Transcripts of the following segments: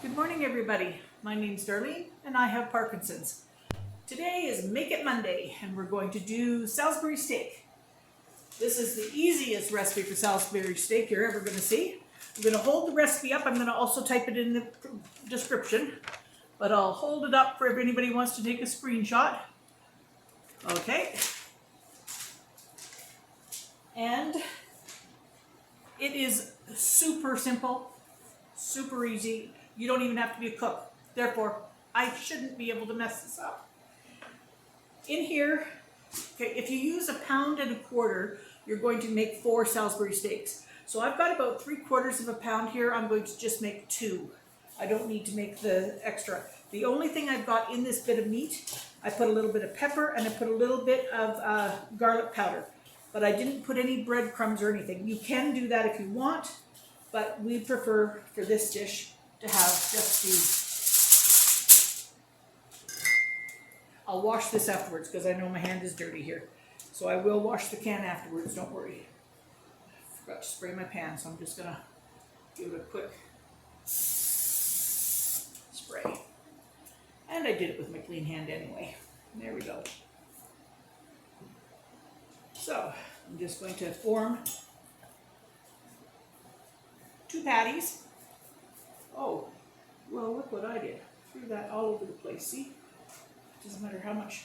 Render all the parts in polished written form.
Good morning, everybody. My name's Darlene, and I have Parkinson's. Today is Make It Monday, and we're going to do Salisbury steak. This is the easiest recipe for Salisbury steak you're ever going to see. I'm going to hold the recipe up. I'm going to also type it in the description, but I'll hold it up for if anybody wants to take a screenshot. Okay. And it is super simple, super easy. You don't even have to be a cook. Therefore, I shouldn't be able to mess this up. In here, okay, if you use 1.25 pounds, you're going to make 4 Salisbury steaks. So I've got about 3/4 pound here. I'm going to just make 2. I don't need to make the extra. The only thing I've got in this bit of meat, I put a little bit of pepper and I put a little bit of garlic powder. But I didn't put any breadcrumbs or anything. You can do that if you want, but we prefer for this dish to have just the... I'll wash this afterwards because I know my hand is dirty here. So I will wash the can afterwards, don't worry. I forgot to spray my pan, so I'm just gonna give it a quick spray. And I did it with my clean hand anyway. There we go. So I'm just going to form 2 patties. Oh, well, look what I did. Threw that all over the place. See? It doesn't matter how much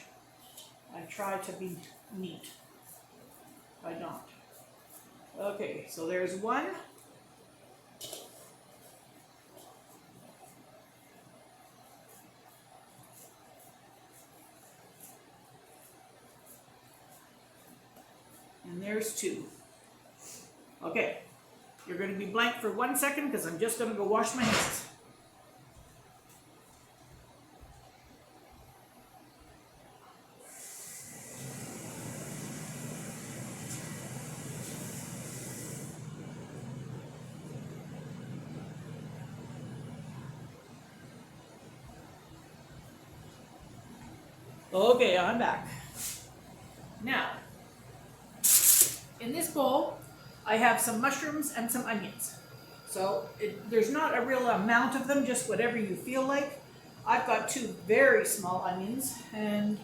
I try to be neat. I don't. Okay, so there's 1. And there's 2. Okay. You're going to be blank for 1 second because I'm just going to go wash my hands. Okay, I'm back. Now, in this bowl, I have some mushrooms and some onions. So there's not a real amount of them, just whatever you feel like. I've got 2 very small onions and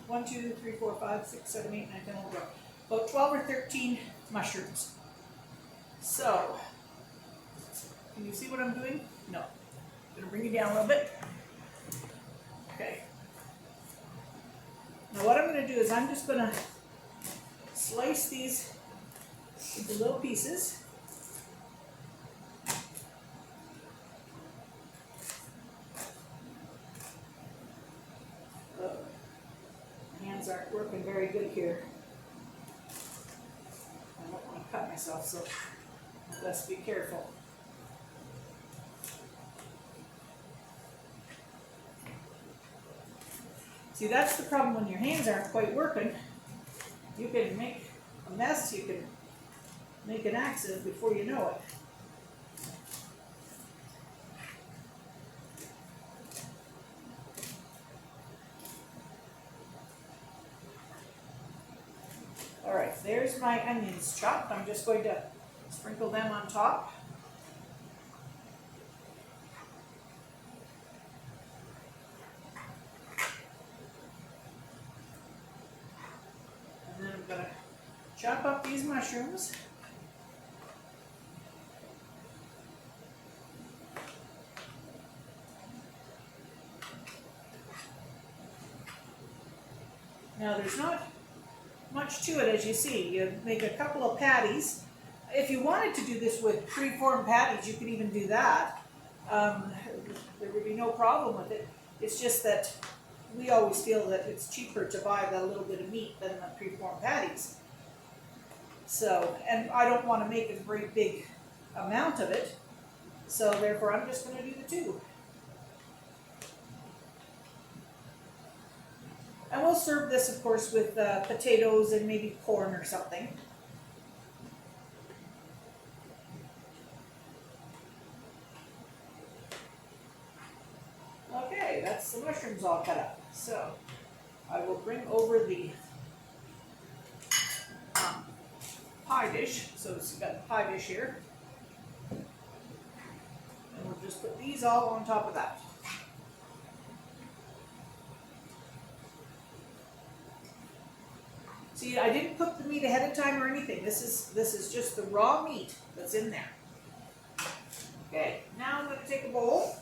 1, 2, 3, 4, 5, 6, 7, 8, 9, 10, 11, about 12 or 13 mushrooms. So, can you see what I'm doing? No. I'm going to bring it down a little bit. Okay. Now what I'm going to do is I'm just going to slice these into little pieces. My hands aren't working very good here. I don't want to cut myself, so let's be careful. See, that's the problem when your hands aren't quite working. You can make a mess, you can make an accident before you know it. All right, there's my onions chopped. I'm just going to sprinkle them on top. And then I'm going to chop up these mushrooms. Now there's not much to it, as you see. You make a couple of patties. If you wanted to do this with pre-formed patties, you could even do that. There would be no problem with it. It's just that we always feel that it's cheaper to buy that little bit of meat than the pre-formed patties. So, and I don't want to make a very big amount of it, so therefore I'm just going to do the 2. And we'll serve this, of course, with potatoes and maybe corn or something. Okay, that's the mushrooms all cut up. So I will bring over the pie dish. So it's got the pie dish here. And we'll just put these all on top of that. See, I didn't cook the meat ahead of time or anything. This is just the raw meat that's in there. Okay, now I'm going to take a bowl.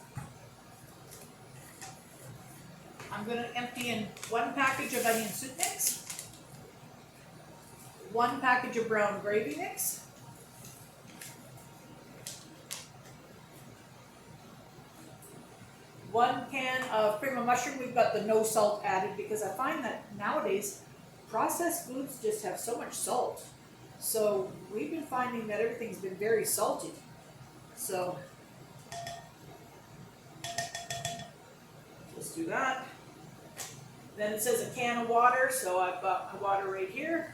I'm going to empty in 1 package of onion soup mix, 1 package of brown gravy mix, 1 can of cream of mushroom. We've got the no salt added because I find that nowadays processed foods just have so much salt. So we've been finding that everything's been very salty. So let's do that. Then it says a can of water, so I've got my water right here.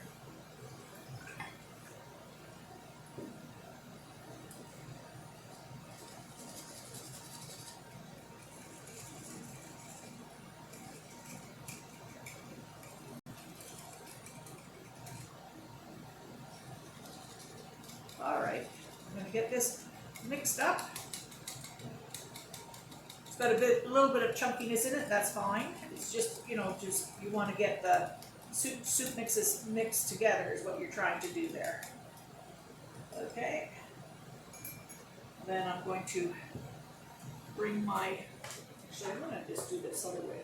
All right, I'm going to get this mixed up. It's got a little bit of chunkiness in it. That's fine. It's just, you know, you want to get the soup mixes mixed together is what you're trying to do there. Okay. Then I'm going to bring my. Actually, I'm going to just do this other way.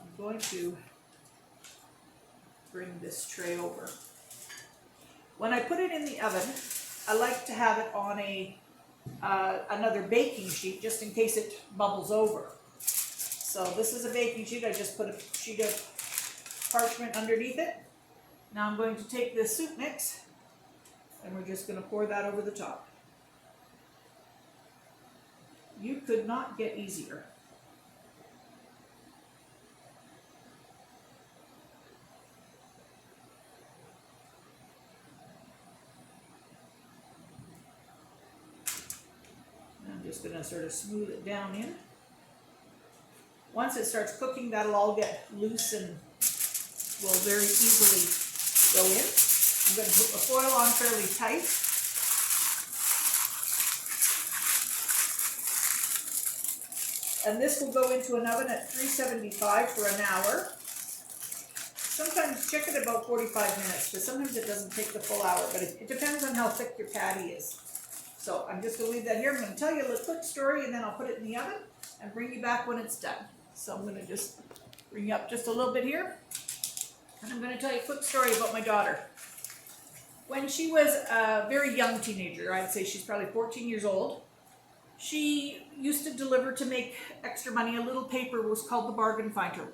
I'm going to bring this tray over. When I put it in the oven, I like to have it on another baking sheet just in case it bubbles over. So this is a baking sheet. I just put a sheet of parchment underneath it. Now I'm going to take this soup mix and we're just going to pour that over the top. You could not get easier. Just going to sort of smooth it down in. Once it starts cooking, that'll all get loose and will very easily go in. I'm going to put the foil on fairly tight. And this will go into an oven at 375 for an hour. Sometimes check it about 45 minutes, because sometimes it doesn't take the full hour, but it depends on how thick your patty is. So I'm just going to leave that here. I'm going to tell you a quick story and then I'll put it in the oven and bring you back when it's done. So I'm going to just bring you up just a little bit here. And I'm going to tell you a quick story about my daughter. When she was a very young teenager, I'd say she's probably 14 years old, she used to deliver to make extra money. A little paper was called the Bargain Finder.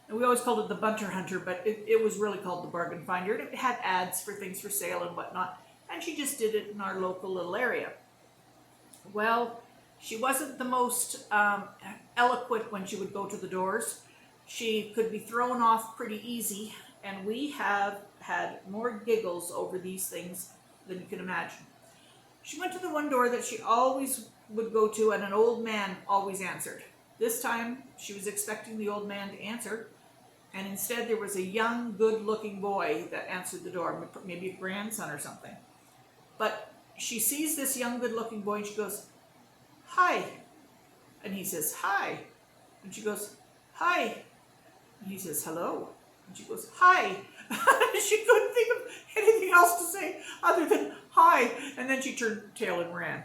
And we always called it the Bunter Hunter, but it was really called the Bargain Finder. It had ads for things for sale and whatnot. And she just did it in our local little area. Well, she wasn't the most eloquent when she would go to the doors. She could be thrown off pretty easy, and we have had more giggles over these things than you can imagine. She went to the one door that she always would go to, and an old man always answered. This time, she was expecting the old man to answer, and instead there was a young, good-looking boy that answered the door, maybe a grandson or something. But she sees this young, good-looking boy, and she goes, "Hi." And he says, "Hi." And she goes, "Hi." And he says, "Hello." And she goes, "Hi." She couldn't think of anything else to say other than "hi." And then she turned tail and ran.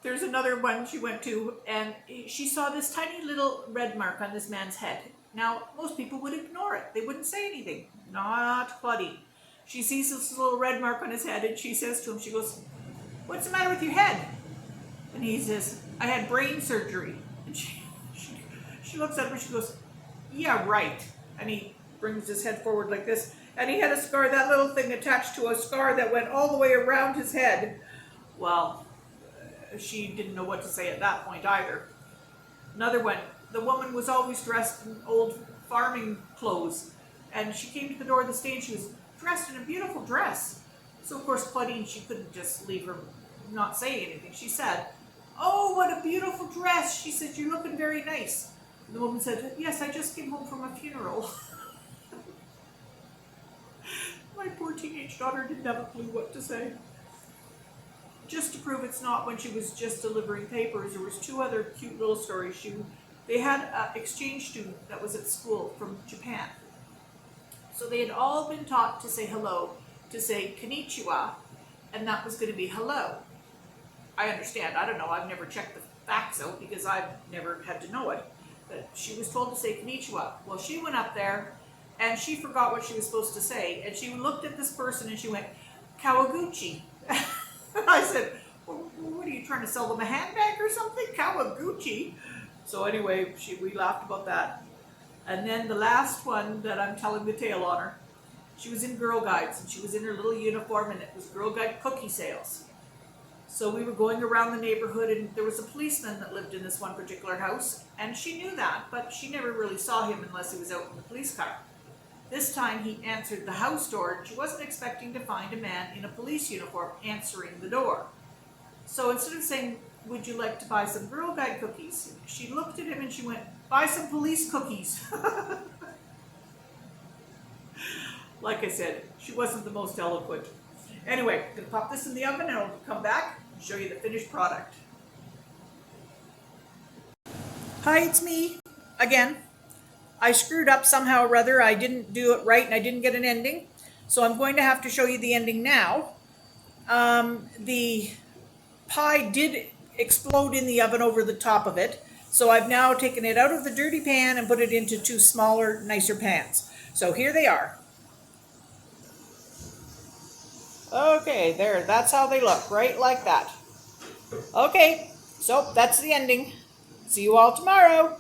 There's another one she went to, and she saw this tiny little red mark on this man's head. Now, most people would ignore it. They wouldn't say anything. Not Claudine. She sees this little red mark on his head, and she says to him, she goes, "What's the matter with your head?" And he says, "I had brain surgery." And she looks at him and she goes, "Yeah, right." And he brings his head forward like this, and he had a scar, that little thing attached to a scar that went all the way around his head. Well, she didn't know what to say at that point either. Another one, the woman was always dressed in old farming clothes, and she came to the door of the stage. She was dressed in a beautiful dress. So of course Claudine, she couldn't just leave her not say anything. She said, "Oh, what a beautiful dress." She said, "You're looking very nice." And the woman said, "Yes, I just came home from a funeral." My poor teenage daughter didn't have a clue what to say. Just to prove it's not when she was just delivering papers, there was 2 other cute little stories. They had an exchange student that was at school from Japan. So they had all been taught to say hello, to say konnichiwa, and that was going to be hello. I understand. I don't know. I've never checked the facts out because I've never had to know it. But she was told to say konnichiwa. Well, she went up there and she forgot what she was supposed to say. And she looked at this person and she went, Kawaguchi. I said, well, what are you trying to sell them, a handbag or something? Kawaguchi. So anyway, we laughed about that. And then the last one that I'm telling the tale on her, she was in Girl Guides and she was in her little uniform and it was Girl Guide cookie sales. So we were going around the neighborhood and there was a policeman that lived in this one particular house and she knew that, but she never really saw him unless he was out in the police car. This time he answered the house door and she wasn't expecting to find a man in a police uniform answering the door. So instead of saying, would you like to buy some Girl Guide cookies? She looked at him and she went, buy some police cookies. Like I said, she wasn't the most eloquent. Anyway, I'm going to pop this in the oven and I'll come back and show you the finished product. Hi, it's me again. I screwed up somehow or other. I didn't do it right and I didn't get an ending. So I'm going to have to show you the ending now. The pie did explode in the oven over the top of it. So I've now taken it out of the dirty pan and put it into 2 smaller, nicer pans. So here they are. Okay, there, that's how they look, right like that. Okay, so that's the ending. See you all tomorrow.